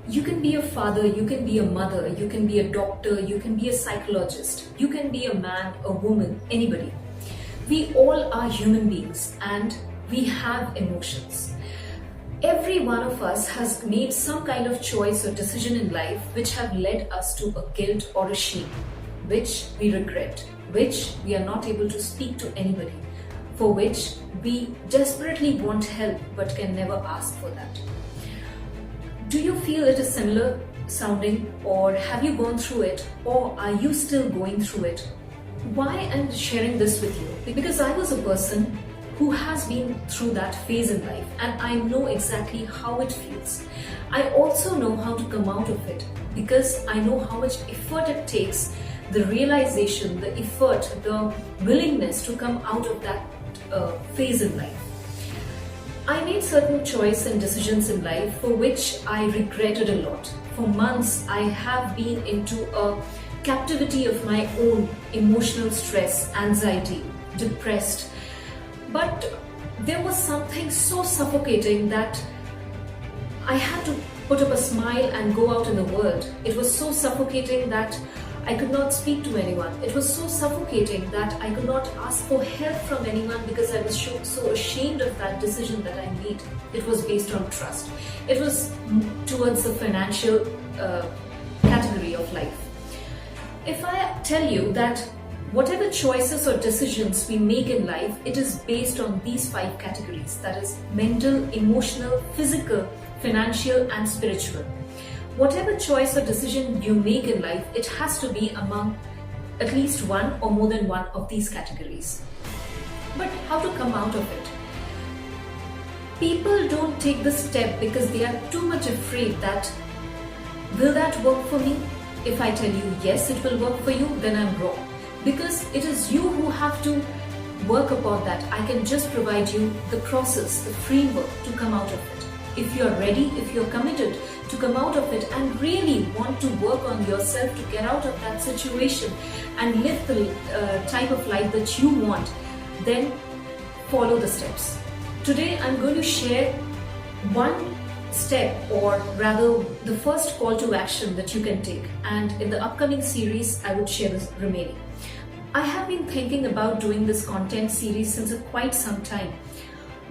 You can be a father, you can be a mother, you can be a doctor, you can be a psychologist, you can be a man, a woman, anybody. We all are human beings and we have emotions. Every one of us has made some kind of choice or decision in life which have led us to a guilt or a shame, which we regret, which we are not able to speak to anybody, for which we desperately want help but can never ask for that. Do you feel it is similar sounding, or have you gone through it, or are you still going through it? Why I'm sharing this with you? Because I was a person who has been through that phase in life and I know exactly how it feels. I also know how to come out of it because I know how much effort it takes, the realization, the effort, the willingness to come out of that phase in life. I made certain choices and decisions in life for which I regretted a lot. For months, I have been into a captivity of my own emotional stress, anxiety, depressed. But there was something so suffocating that I had to put up a smile and go out in the world. It was so suffocating that I could not speak to anyone. It was so suffocating that I could not ask for help from anyone because I was so ashamed of that decision that I made. It was based on trust. It was towards the financial category of life. If I tell you that whatever choices or decisions we make in life, it is based on these 5 categories, that is mental, emotional, physical, financial and spiritual. Whatever choice or decision you make in life, it has to be among at least one or more than one of these categories. But how to come out of it? People don't take this step because they are too much afraid that, will that work for me? If I tell you yes, it will work for you, then I'm wrong. Because it is you who have to work upon that. I can just provide you the process, the framework to come out of it. If you're ready, if you're committed to come out of it and really want to work on yourself to get out of that situation and live the type of life that you want, then follow the steps. Today I'm going to share one step, or rather the first call to action that you can take, and in the upcoming series I would share the remaining. I have been thinking about doing this content series since quite some time,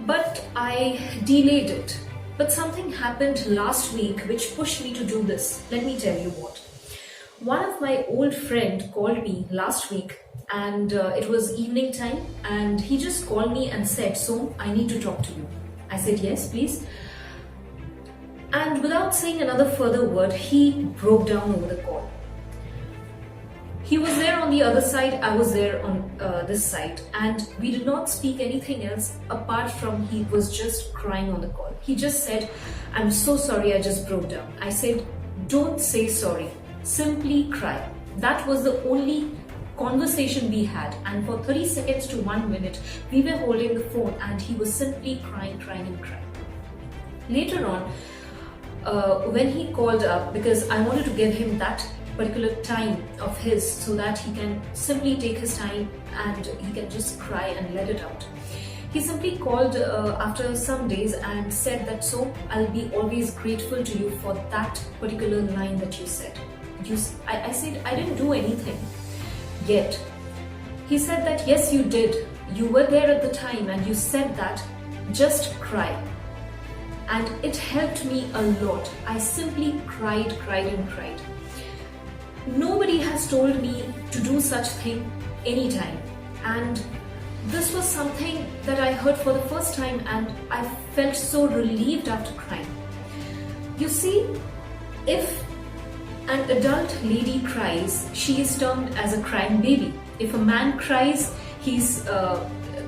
but I delayed it. But something happened last week which pushed me to do this. Let me tell you what. One of my old friend called me last week and it was evening time, and he just called me and said, "So, I need to talk to you." I said, "Yes, please." And without saying another further word, he broke down over the call. He was there on the other side, I was there on this side, and we did not speak anything else apart from he was just crying on the call. He just said, "I'm so sorry, I just broke down." I said, "Don't say sorry, simply cry." That was the only conversation we had, and for 30 seconds to 1 minute, we were holding the phone and he was simply crying. Later on, when he called up, because I wanted to give him that particular time of his so that he can simply take his time and he can just cry and let it out. He simply called after some days and said that, "So, I'll be always grateful to you for that particular line that you said." I said, "I didn't do anything yet." He said that, "Yes, you did. You were there at the time and you said that, just cry." And it helped me a lot. I simply cried. Nobody has told me to do such thing anytime, and this was something that I heard for the first time, and I felt so relieved after crying. You see, if an adult lady cries, she is termed as a crying baby. If a man cries, he's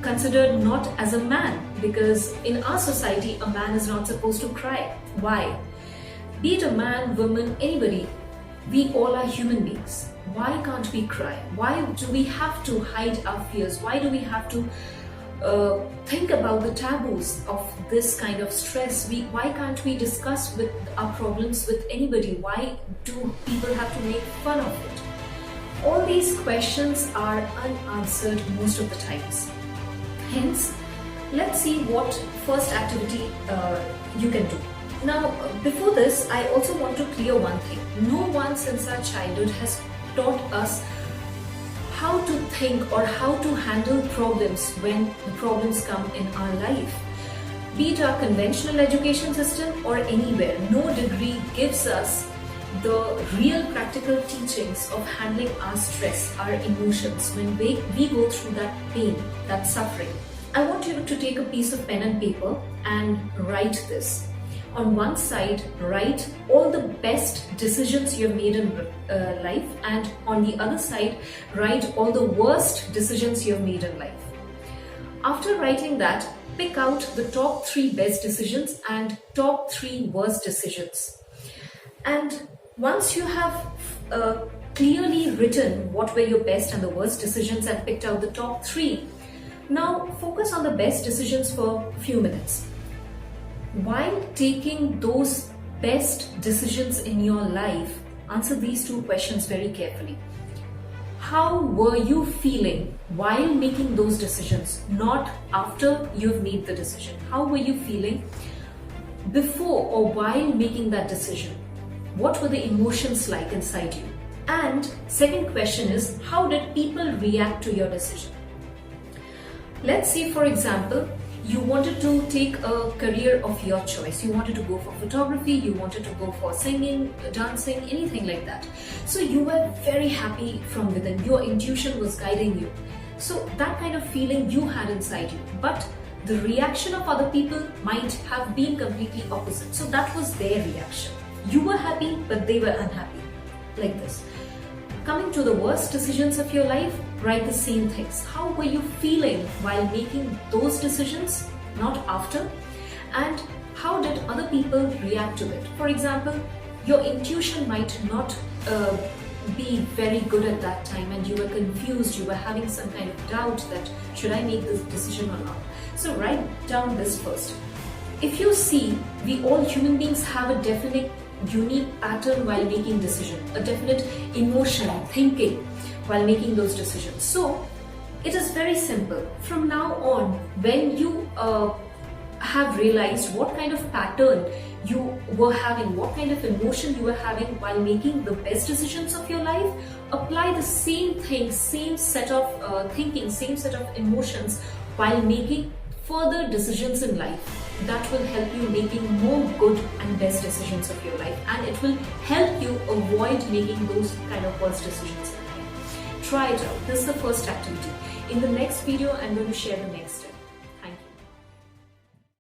considered not as a man, because in our society a man is not supposed to cry. Why? Be it a man, woman, anybody, we all are human beings. Why can't we cry? Why do we have to hide our fears? Why do we have to think about the taboos of this kind of stress? Why can't we discuss with our problems with anybody? Why do people have to make fun of it? All these questions are unanswered most of the times. Hence, let's see what first activity you can do. Now, before this, I also want to clear one thing. No one since our childhood has taught us how to think or how to handle problems when the problems come in our life. Be it our conventional education system or anywhere, no degree gives us the real practical teachings of handling our stress, our emotions when we go through that pain, that suffering. I want you to take a piece of pen and paper and write this. On one side, write all the best decisions you have made in life, and on the other side, write all the worst decisions you have made in life. After writing that, pick out the top 3 best decisions and top 3 worst decisions. And once you have clearly written what were your best and the worst decisions and picked out the top 3, now focus on the best decisions for a few minutes. While taking those best decisions in your life, answer these 2 questions very carefully. How were you feeling while making those decisions? Not after you've made the decision. How were you feeling before or while making that decision? What were the emotions like inside you? And second question is, how did people react to your decision? Let's say, for example, you wanted to take a career of your choice. You wanted to go for photography, you wanted to go for singing, dancing, anything like that. So you were very happy from within. Your intuition was guiding you. So that kind of feeling you had inside you. But the reaction of other people might have been completely opposite. So that was their reaction. You were happy, but they were unhappy. Like this. Coming to the worst decisions of your life, write the same things. How were you feeling while making those decisions, not after? And how did other people react to it? For example, your intuition might not be very good at that time and you were confused, you were having some kind of doubt that should I make this decision or not? So write down this first. If you see, we all human beings have a definite unique pattern while making decision, a definite emotion, thinking while making those decisions. So it is very simple. From now on, when you have realized what kind of pattern you were having, what kind of emotion you were having while making the best decisions of your life, apply the same thing, same set of thinking, same set of emotions while making further decisions in life. That will help you making more good and best decisions of your life, and it will help you avoid making those kind of worst decisions in life. Try it out. This is the first activity. In the next video, I'm going to share the next step.